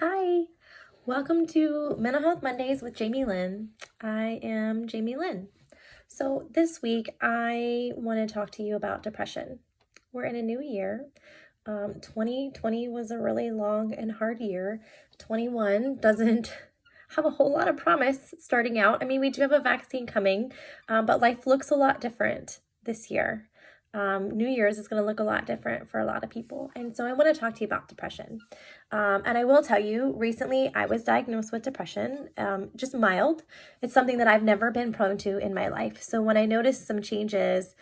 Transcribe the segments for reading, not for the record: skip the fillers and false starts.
Hi, welcome to Mental Health Mondays with Jamie Lynn. I am Jamie Lynn. So, this week I want to talk to you about depression. We're in a new year. 2020 was a really long and hard year. 21 doesn't have a whole lot of promise starting out. I mean, we do have a vaccine coming, but life looks a lot different this year. New Year's is going to look a lot different for a lot of people. And so I want to talk to you about depression. And I will tell you, recently I was diagnosed with depression, just mild. It's something that I've never been prone to in my life. So when I noticed some changes,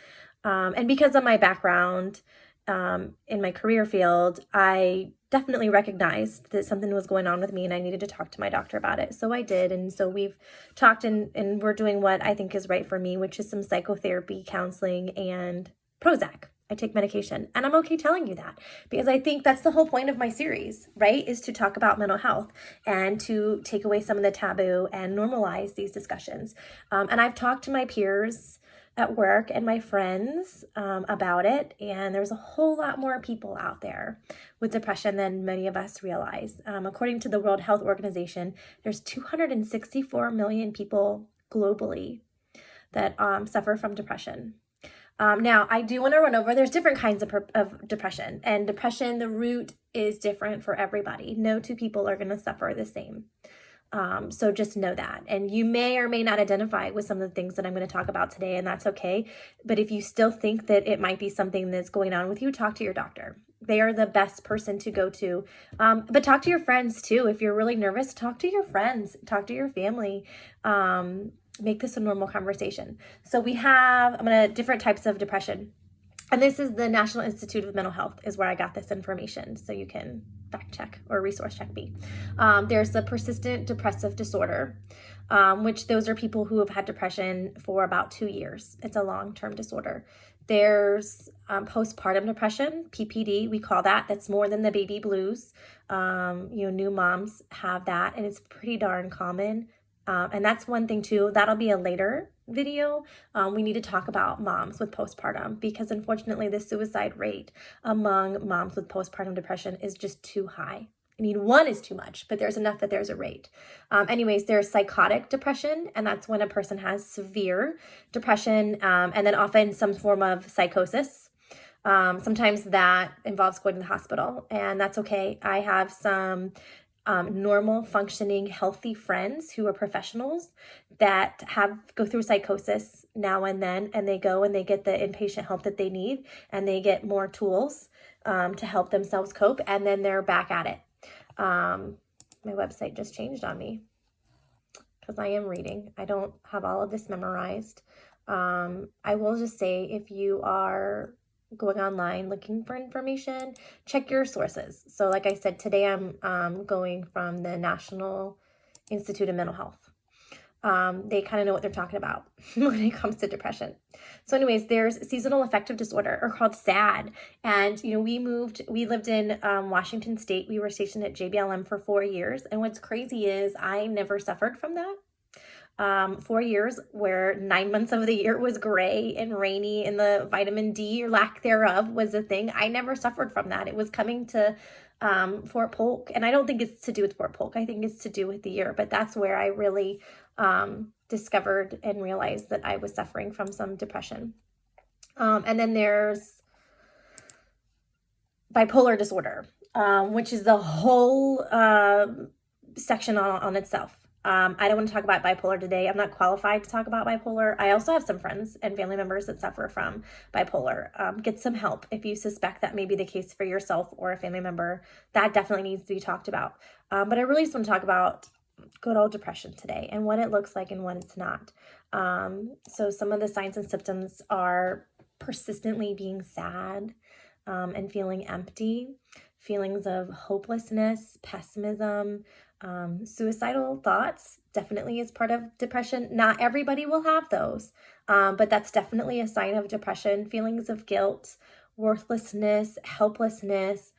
and because of my background in my career field, I definitely recognized that something was going on with me and I needed to talk to my doctor about it. So I did. And so we've talked and we're doing what I think is right for me, which is some psychotherapy, counseling, and Prozac. I take medication, and I'm okay telling you that because I think that's the whole point of my series, right? Is to talk about mental health and to take away some of the taboo and normalize these discussions. And I've talked to my peers at work and my friends about it, and there's a whole lot more people out there with depression than many of us realize. According to the World Health Organization, there's 264 million people globally that suffer from depression. Now, I do want to run over, there's different kinds of depression, and depression, the root is different for everybody. No two people are going to suffer the same. So just know that. And you may or may not identify with some of the things that I'm going to talk about today, and that's okay. But if you still think that it might be something that's going on with you, talk to your doctor. They are the best person to go to. But talk to your friends too. If you're really nervous, talk to your friends, talk to your family. Make this a normal conversation. So we have, different types of depression. And this is the National Institute of Mental Health is where I got this information. So you can fact check or resource check me. There's the persistent depressive disorder, which those are people who have had depression for about 2 years. It's a long-term disorder. There's postpartum depression, PPD, we call that. That's more than the baby blues. New moms have that, and it's pretty darn common. And that's one thing too, that'll be a later video. We need to talk about moms with postpartum because unfortunately the suicide rate among moms with postpartum depression is just too high. I mean, one is too much, but there's enough that there's a rate. Anyways, there's psychotic depression, and that's when a person has severe depression, and then often some form of psychosis. Sometimes that involves going to the hospital, and that's okay. I have some normal, functioning, healthy friends who are professionals that go through psychosis now and then, and they go and they get the inpatient help that they need, and they get more tools to help themselves cope, and then they're back at it. My website just changed on me because I am reading. I don't have all of this memorized. I will just say, if you are going online looking for information, check your sources. So like I said, today I'm going from the National Institute of Mental Health. They kind of know what they're talking about when it comes to depression. So anyways, there's seasonal affective disorder, or called SAD. And, we lived in Washington State. We were stationed at JBLM for 4 years. And what's crazy is I never suffered from that. 4 years where 9 months of the year was gray and rainy and the vitamin D or lack thereof was a thing. I never suffered from that. It was coming to Fort Polk, and I don't think it's to do with Fort Polk. I think it's to do with the year, but that's where I really discovered and realized that I was suffering from some depression. And then there's bipolar disorder, which is the whole section on itself. I don't want to talk about bipolar today. I'm not qualified to talk about bipolar. I also have some friends and family members that suffer from bipolar. Get some help if you suspect that may be the case for yourself or a family member. That definitely needs to be talked about. But I really just want to talk about good old depression today and what it looks like and what it's not. So some of the signs and symptoms are persistently being sad and feeling empty, feelings of hopelessness, pessimism, suicidal thoughts definitely is part of depression. Not everybody will have those, but that's definitely a sign of depression. Feelings of guilt, worthlessness, helplessness,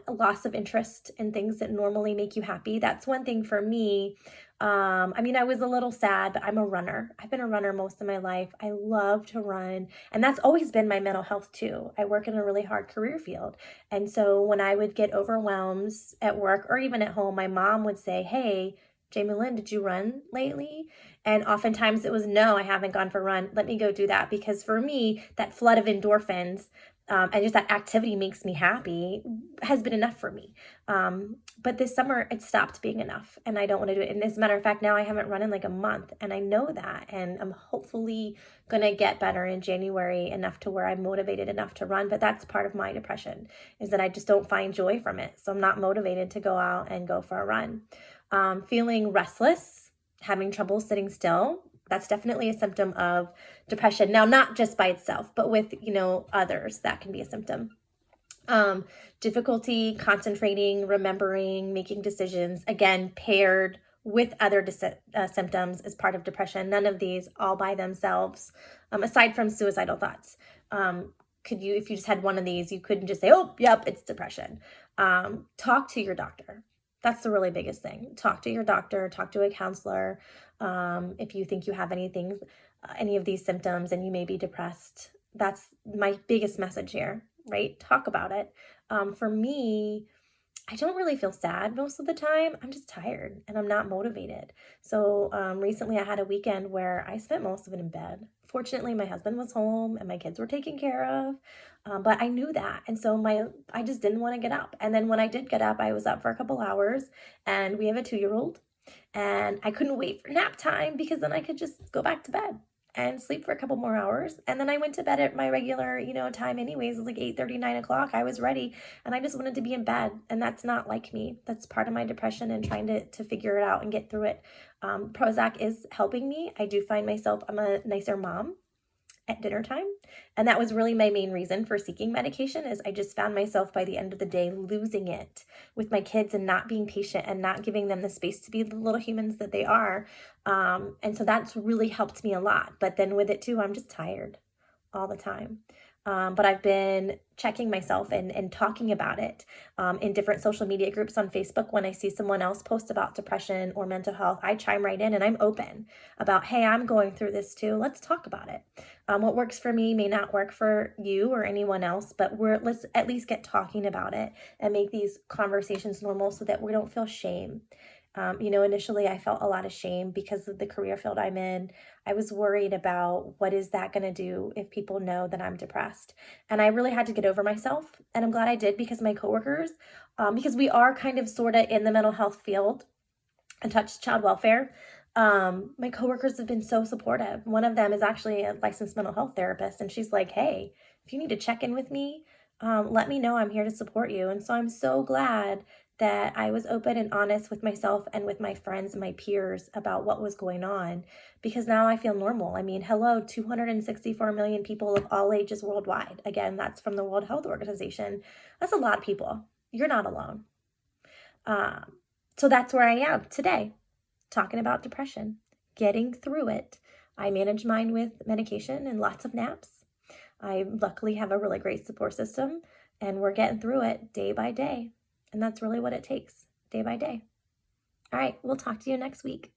loss of interest in things that normally make you happy. That's one thing for me. I mean, I was a little sad, but I'm a runner. I've been a runner most of my life. I love to run, and that's always been my mental health too. I work in a really hard career field. And so when I would get overwhelmed at work or even at home, my mom would say, "Hey, Jamie Lynn, did you run lately?" And oftentimes it was, "No, I haven't gone for a run. Let me go do that." Because for me, that flood of endorphins and just that activity makes me happy has been enough for me. But this summer it stopped being enough and I don't want to do it. And as a matter of fact, now I haven't run in like a month and I know that. And I'm hopefully going to get better in January enough to where I'm motivated enough to run. But that's part of my depression, is that I just don't find joy from it. So I'm not motivated to go out and go for a run. Feeling restless, having trouble sitting still. That's definitely a symptom of depression. Now, not just by itself, but with, others, that can be a symptom. Difficulty concentrating, remembering, making decisions, again, paired with other symptoms is part of depression. None of these all by themselves, aside from suicidal thoughts. If you just had one of these, you couldn't just say, "Oh, yep, it's depression." Talk to your doctor. That's the really biggest thing. Talk to your doctor, talk to a counselor. If you think you have any of these symptoms and you may be depressed, that's my biggest message here, right? Talk about it. For me, I don't really feel sad most of the time. I'm just tired and I'm not motivated. So recently I had a weekend where I spent most of it in bed. Fortunately, my husband was home and my kids were taken care of. But I knew that. And so I just didn't want to get up. And then when I did get up, I was up for a couple hours and we have a 2-year-old and I couldn't wait for nap time because then I could just go back to bed and sleep for a couple more hours. And then I went to bed at my regular, time anyways. It was like 8:30, 9 o'clock. I was ready and I just wanted to be in bed. And that's not like me. That's part of my depression and trying to figure it out and get through it. Prozac is helping me. I do find myself, I'm a nicer mom at dinner time. And that was really my main reason for seeking medication, is I just found myself by the end of the day losing it with my kids and not being patient and not giving them the space to be the little humans that they are. And so that's really helped me a lot. But then with it too, I'm just tired all the time. But I've been checking myself and talking about it in different social media groups on Facebook. When I see someone else post about depression or mental health, I chime right in and I'm open about, "Hey, I'm going through this too. Let's talk about it." What works for me may not work for you or anyone else, but let's at least get talking about it and make these conversations normal so that we don't feel shame. Initially I felt a lot of shame because of the career field I'm in. I was worried about what is that going to do if people know that I'm depressed. And I really had to get over myself. And I'm glad I did, because my coworkers, because we are kind of sort of in the mental health field and touch child welfare. My coworkers have been so supportive. One of them is actually a licensed mental health therapist. And she's like, "Hey, if you need to check in with me, let me know. I'm here to support you." And so I'm so glad that I was open and honest with myself and with my friends and my peers about what was going on, because now I feel normal. I mean, hello, 264 million people of all ages worldwide. Again, that's from the World Health Organization. That's a lot of people. You're not alone. So that's where I am today, talking about depression, getting through it. I manage mine with medication and lots of naps. I luckily have a really great support system, and we're getting through it day by day. And that's really what it takes, day by day. All right, we'll talk to you next week.